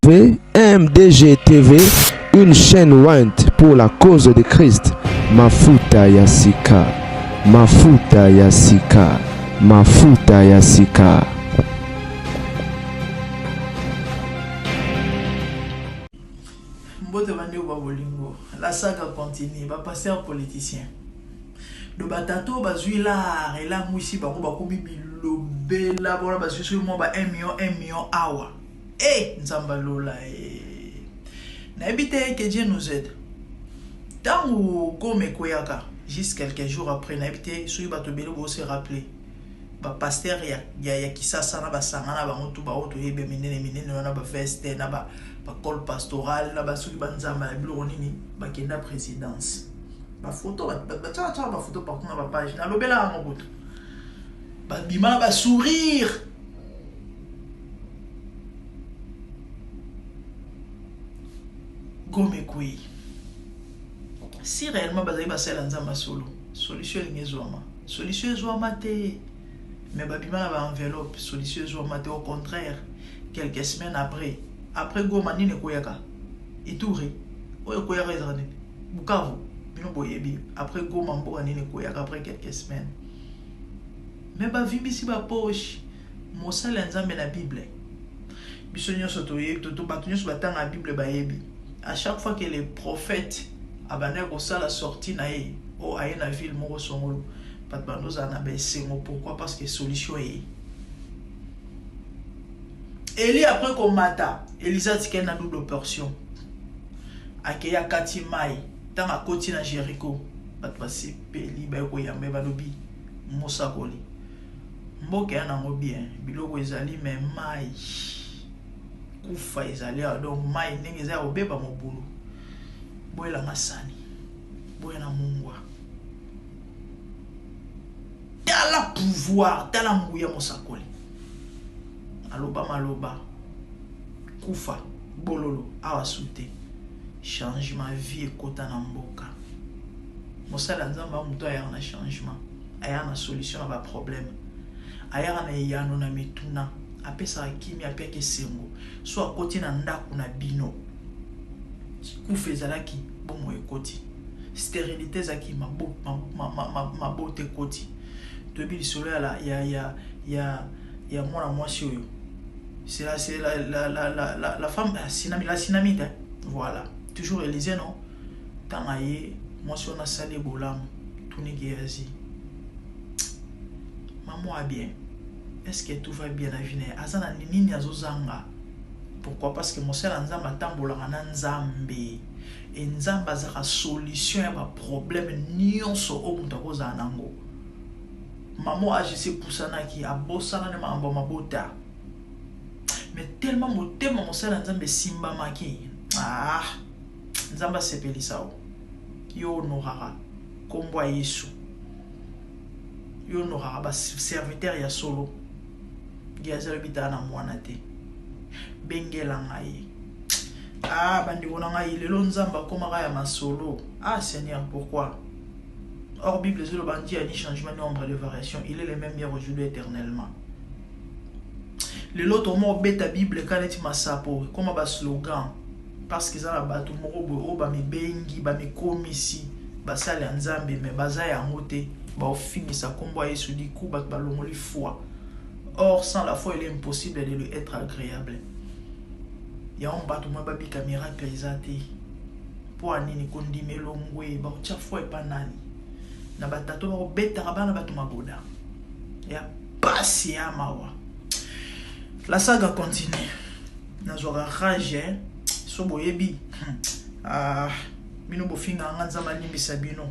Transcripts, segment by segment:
MDG TV, une chaîne Wint pour la cause de Christ. Mafuta Yasika, Mafuta Yasika, Mafuta Yasika. Mbote bande ou babolingo, la saga continue, ba pasteur politicien. Do batato bazui la et la mouisi ba ko ba komi bilobe la bona bazui sur mo ba 1 million awa. Nzamba lola na ebite que Dieu nous aide. Tango comme koyaka, juste quelques jours après na ebite sui bato belo bo se rappeler. Ba pasteur ya kisasa na ba sangana ba mutu ba oto yebe minene na ba veste na ba col pastoral na ba suki banzamba na bilo nini ba kenda présidence. Ba photo ba photo par contre na ba page na lobela mo boto. Ba bima ba sourire. Gome kui. Si réellement bazali ba sala nzamba solo, solution ngezwama. Solution ezwama te. Mais babima na ba enveloppe, solution ezwama te, au contraire, quelques semaines après goma nini koyaka. Ituri. Oyo koyaka ezane. Bukavu, bino boyebi. Après goma mboka nini koyaka après quelques semaines. Mais ba vimbi ba poche. Mosala nzambe na Bible. Biso nyonso toyebi, to bato nyonso batanga Bible ba yebi. À chaque fois que les prophètes abandonnent la sortie nae o aye na ville moko songolo pat bandoza na besengo. Pourquoi? Parce que solution est Eli après qu'on mata Elisa tikel na double portion akeya kati mai tant a koti na Jericho bat passer peli ba ko yambe balobi mosakoli mboke ya nango bien biloko ezali mais mai kufa ezali donc mai ndenge za obeba mobulu boyela masani boyela mungwa tala pouvoir tala nguya mosakoli aloba maloba kufa bololo awasute changement vie ekota na mboka mosala nzamba muto aya na changement aya na solution na ba problème aya na yano na mituna apesa kimi apeke sengo so akoti na ndaku na bino kufa ezalaki bomo ekoti stérilité zaki mabote ekoti toyebi lisolo ya mwana mwasi oyo c'est la femme la sinamide, voilà toujours Élysée non tant aye mwasi on a salé bolam tuniki yazi maman a bien. Est-ce que tout va bien à venir? Azana nini azozanga. Pourquoi? Parce que mon sel nzamba tambolanga na nzambe. Et nzamba zaka solution ya ba problème nyonso o mutu akoza nango. Maman a jessé poussana ki abosana ne mambo mabota. Mais tellement motema mon sel nzambe simba maki. Nzamba sepelisa o. Yo honorara kombo Yesu. Yo honorara ba serviteur ya solo. Giazelo bitana mwana te bengela ngai bandi bona ngai lelo nzamba komaka ya masolo. Seigneur, pourquoi? Or Bible zelo bandi a ni changement ni ombre de variation, il est le même hier aujourd'hui éternellement. Lelo tomo beta Bible kaneti masapo comme ba slogan parce que ça la batu moko ba mi bengi ba mi komisi ba sala nzambe mais baza ya ngote ba finisa kombo Yesu di ku ba balongoli foi. Or, sans la foi, il est impossible de lui être agréable. Il y a un bateau qui a un miracle. Pour un nini kondi melongwe, ba tia foi pas nani. Na batato ba beta rabana batu magoda. Ya pasi ya mawa. La saga continue. Na zora rage, so boyebi. Bino bofinga nganza malimbi sabino.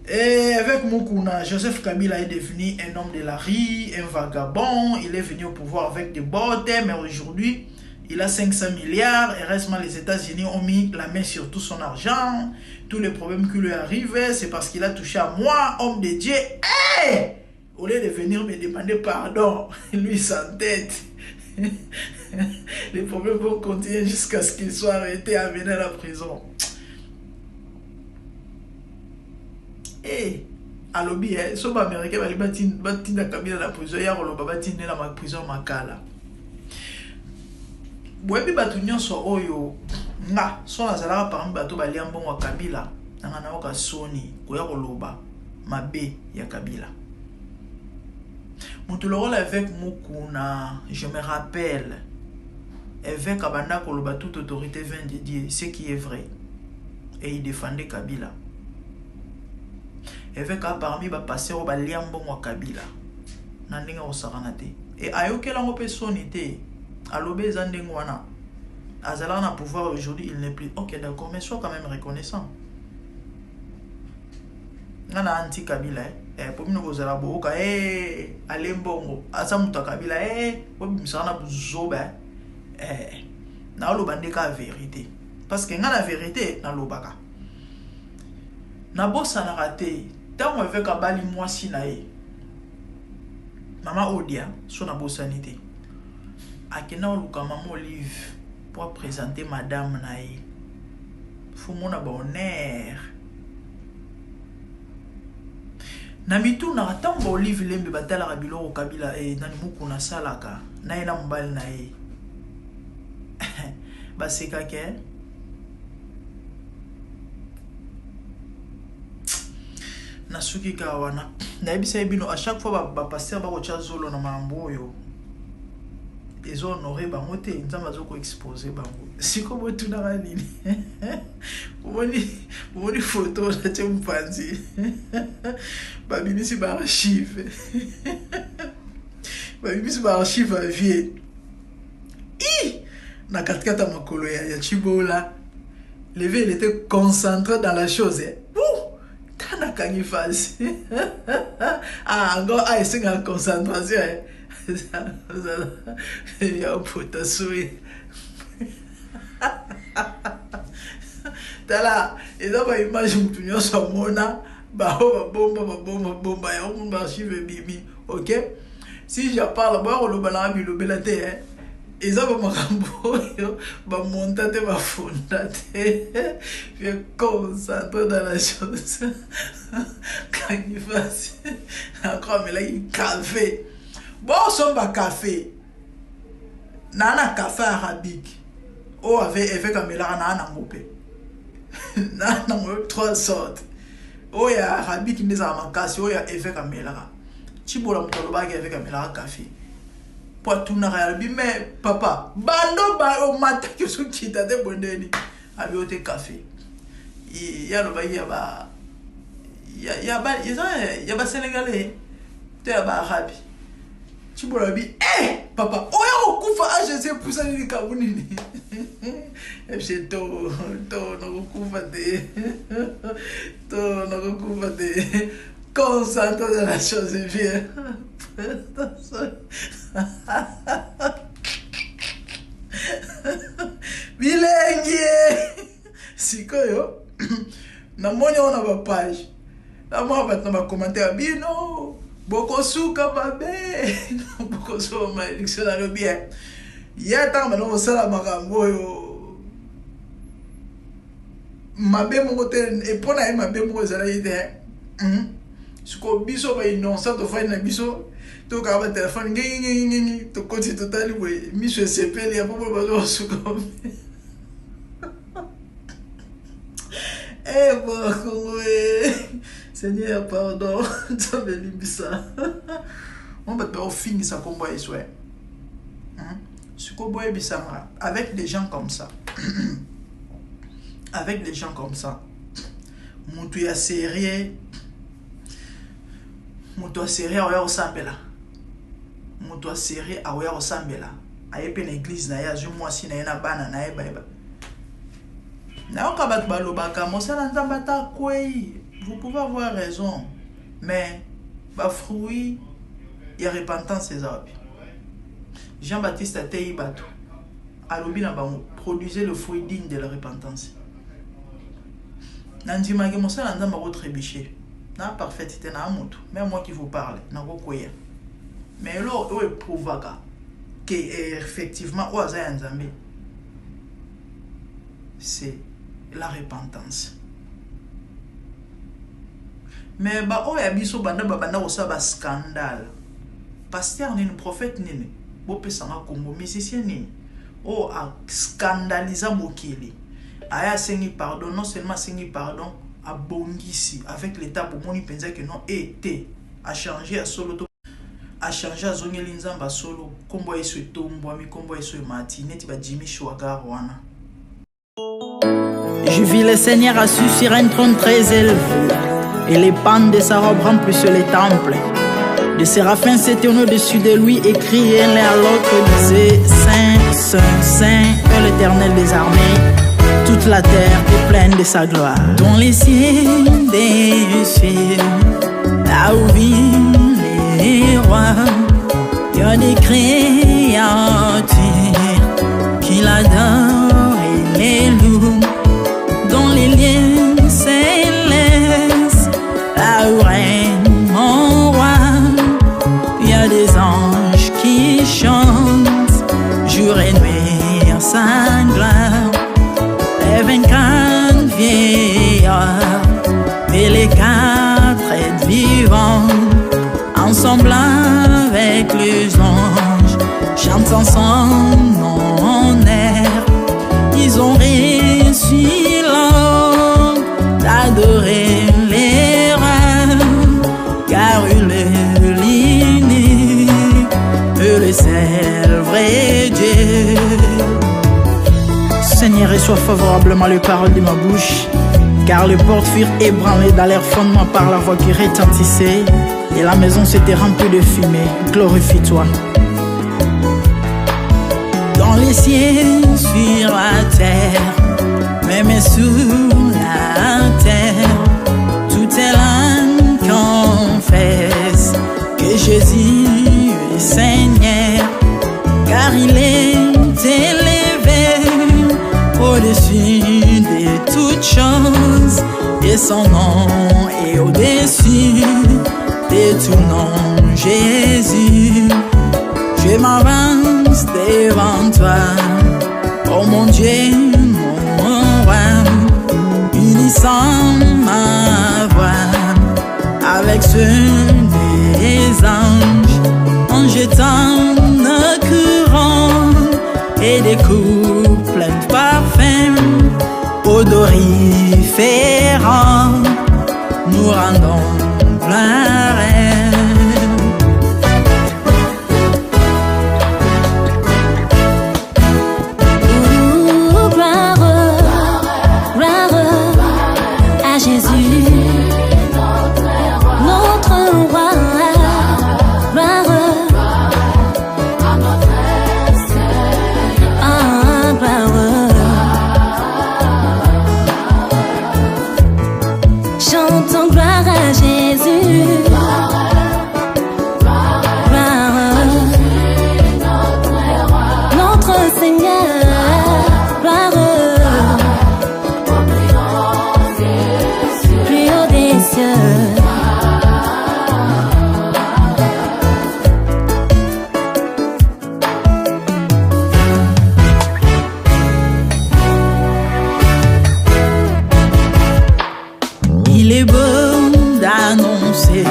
Et avec Moukouna, Joseph Kabila est devenu un homme de la rue, un vagabond. Il est venu au pouvoir avec des bottes, mais aujourd'hui, il a 500 milliards. Et récemment, les États-Unis ont mis la main sur tout son argent. Tous les problèmes qui lui arrivent, c'est parce qu'il a touché à moi, homme de Dieu. Au lieu de venir me demander pardon, lui s'entête. Les problèmes vont continuer jusqu'à ce qu'il soit arrêté et amené à la prison. Alobi so ba américain bali batinda Kabila la prison ya roloba batinde na prison makala boyebi bato nyonso oyo nga so nazalaka parmi bato balia mbongo ya Kabila nanga nayoka soni koya koloba mabe ya Kabila. Mutu lokola avec Mukuna, je me rappelle, avec Abanda koloba toute autorité vient de Dieu, ce qui est vrai. Et il défendait Kabila. Avec parmi ba passer au balia mbongo ya Kabila. Nandinga osaranate. Et ayokela ngope soni te. Alobe zandengo wana. Azala na pouvoir aujourd'hui, il n'est plus. Ok, d'accord, mais sois quand même reconnaissant. Nana anti Kabila pour nous bozala boka ale mbongo asa muta Kabila bo misana buzoba na lo bandeka vérité parce que ngana vérité na lobaka na bossa na raté tant avec abali mwasi na mama Odia so na bossanité akena luka mama Olive pour présenter madame na faut mona bonheur na mitu na tamba Olive Lembe batala kabilo o Kabila nani Mukuna salaka na ina mbali na baseka ke na suki ka wana na ebisa bino à chaque fois ba pasteur ba ko chazolo na mambo yo ils ont honoré bango te nzamba zo ko exposer bango siko botu na nini Moni photo na te mpanzi babimisi ba archive à vie na katikata makolo ya Chibola levé il était concentré dans la chose tana kangi face encore c'est une concentration ya potasui tala eza ba image mutu nyonso mona bomba ya on ba archive bimi. OK, si je parle ba ko lobala bilobela te eza ba makambo yo ba montate ba fondate je concentre dans la chose quand il fasse encore mais là il café bon son ba café nana café arabique avec kamela nana ngopé nana ngopé 3 sortes ya arabique ndeza makasi ya avec kamela Chibola mutoloba avec kamela café pour tout na rabi mais papa bando ba o mata que so kita de bondeni abi o te café ya lo ba ya ba sénégalais te ba arabi Chibola bi papa oya okufa je sais pour ça ni kabuni c'est to no kufa de concentre dans la chose bien bilengi sikoyo na moni ona ba page na mo ba na commentaire bino boko suka babe boko so ma dictionnaire bien ya ta ma no sala makambo yo mabe mo te e pona mabe mo zala ide siko biso ba innocent to fa na biso to ka ba téléphone ngi to côté total we miso sepeli ya popo ba zo suka bon Seigneur pardon ça me libisa on va pas finir ça comme boy souhait ce que boy bisanga avec des gens comme ça avec des gens comme ça mutu ya sérieux mutu ya sérieux oya osambela mutu ya sérieux oya osambela ayepe na église na ya moi si na na bana na eba na okabat balobaka mosala nzamba ta kwei. Vous pouvez avoir raison, mais bah fruit, il y a repentance ces arbres. Jean-Baptiste a été battu. Alobina produisait le fruit digne de la repentance. Nandi magi mosa nanda ma retrébiché. Na parfaité na amout. Même moi qui vous parle, na kokoya. Mais là, où est prouvaka que effectivement où aza nzambe. C'est la repentance. Mais ba o ya biso banda osa ba scandale. Pasteur ni prophète ni bo pesanga Congo musicien ni oh a scandalisa mokili aya sengi pardon, non seulement sengi pardon a bongisi avec l'état pour moni penza que non été a changé à solo to a changé à zongeli nzamba solo kombo yeso tombo mi kombo yeso mati neti ba Jimmy Shwagar wana. Je vis le Seigneur assis sur un trône très élevé, et les pans de sa robe remplissent les temples. Des séraphins s'étaient au-dessus de lui et criaient l'un à l'autre, disaient Saint, Saint, Saint est l'Éternel des armées. Toute la terre est pleine de sa gloire. Dans les cieux des cieux, là où vivent les rois, il y a des créatures qui l'adorent et les louent. Dans les lieux célestes, là où règne mon roi, il y a des anges qui chantent jour et nuit en sa gloire. Les 24 vieillards et les 4 êtres vivants, ensemble avec les anges, chantent ensemble en air. Ils ont réussi l'homme d'adorer les rois, car il est l'unique, le seul vrai Dieu. Seigneur, reçois favorablement les paroles de ma bouche, car les portes furent ébranlées dans leur fondement par la voix qui retentissait, et la maison s'était remplie de fumée. Glorifie-toi. Dans les cieux, sur la terre, même sous la terre, toute langue confesse que Jésus est Seigneur, car il est élevé au-dessus de toutes choses, et son nom est au-dessus de tout nom. Jésus, je m'avance devant toi, oh mon Dieu, mon roi, unissant ma voix avec ceux des anges, en jetant nos couronnes et des coups pleins de parfums odoriférants, nous rendons gloire. Chantons gloire à Jésus. Notre Seigneur, gloire, plus haut des cieux. Il est beau d'annoncer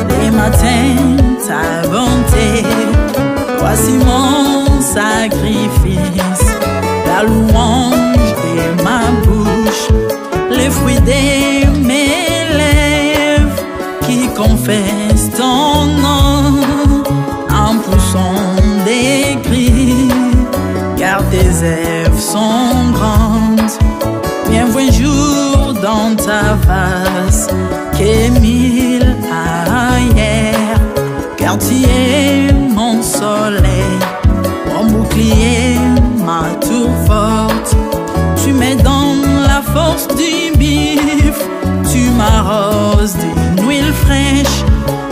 les matins ta bonté. Voici mon sacrifice, la louange de ma bouche, les fruits de mes lèvres qui confessent ton nom en poussant des cris, car tes œuvres sont grandes. Bienvenue jour dans ta face, que 1000 ailleurs, car tu es mon soleil, mon bouclier, ma tour forte. Tu me donnes la force du bif, tu m'arroses d'une huile fraîche.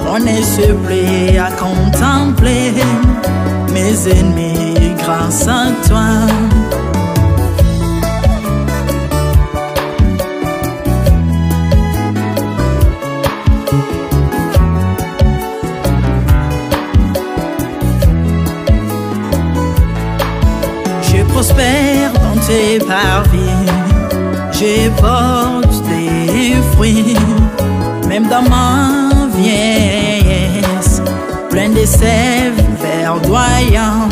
On ne se plaît à contempler mes ennemis grâce à toi. Je prospère dans tes parvis, je porte des fruits, même dans ma vieillesse, plein de sève verdoyant,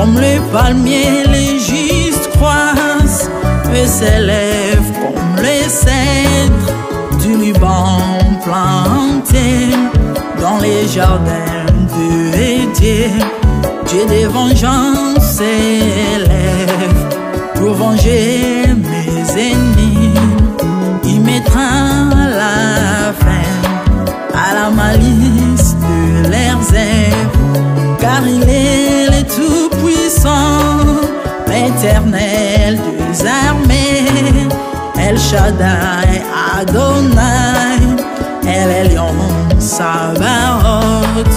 Comme le palmier, les justes croissent et s'élèvent comme les cèdres du Liban planté dans les jardins de Dieu. Dieu des vengeances s'élève pour venger mes ennemis. Il mettra la fin à la malice de leurs œuvres, car il est le Tout-Puissant, l'Éternel des armées, El Shaddai Adonai, El Elyon Sabaoth.